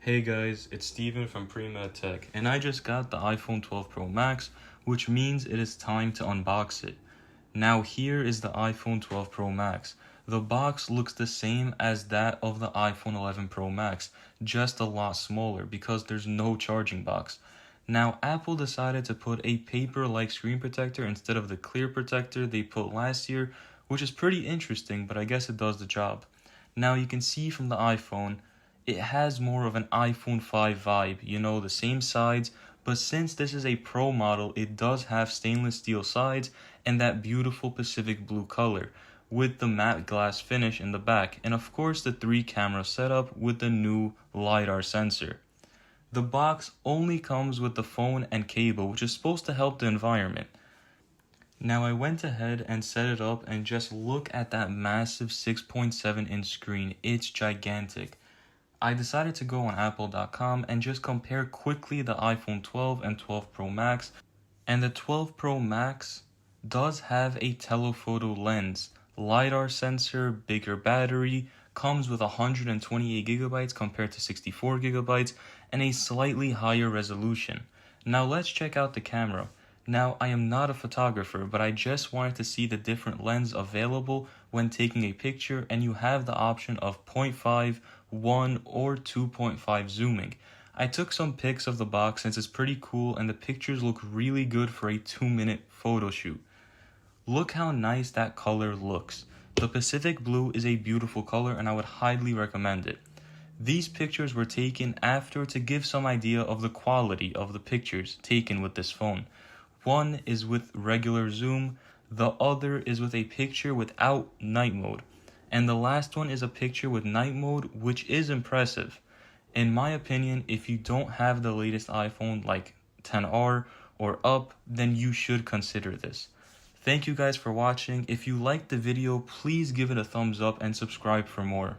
Hey guys, it's Steven from Pre-Med Tech, and I just got the iPhone 12 Pro Max, which means it is time to unbox it. Now here is the iPhone 12 Pro Max. The box looks the same as that of the iPhone 11 Pro Max, just a lot smaller because there's no charging box. Now Apple decided to put a paper-like screen protector instead of the clear protector they put last year, which is pretty interesting, but I guess it does the job. Now you can see from the iPhone, it has more of an iPhone 5 vibe, the same sides, but since this is a Pro model, it does have stainless steel sides and that beautiful Pacific blue color with the matte glass finish in the back, and of course the 3-camera setup with the new LiDAR sensor. The box only comes with the phone and cable, which is supposed to help the environment. Now I went ahead and set it up, and just look at that massive 6.7-inch screen. It's gigantic. I decided to go on apple.com and just compare quickly the iPhone 12 and 12 Pro Max, and the 12 Pro Max does have a telephoto lens, LiDAR sensor, bigger battery, comes with 128 gigabytes compared to 64 gigabytes, and a slightly higher resolution. Now let's check out the camera. Now, I am not a photographer, but I just wanted to see the different lens available when taking a picture, and you have the option of 0.5, 1, or 2.5 zooming. I took some pics of the box since it's pretty cool and the pictures look really good for a 2-minute photo shoot. Look how nice that color looks. The Pacific blue is a beautiful color and I would highly recommend it. These pictures were taken after to give some idea of the quality of the pictures taken with this phone. One is with regular zoom, the other is with a picture without night mode, and the last one is a picture with night mode, which is impressive. In my opinion, if you don't have the latest iPhone like XR or up, then you should consider this. Thank you guys for watching. If you liked the video, please give it a thumbs up and subscribe for more.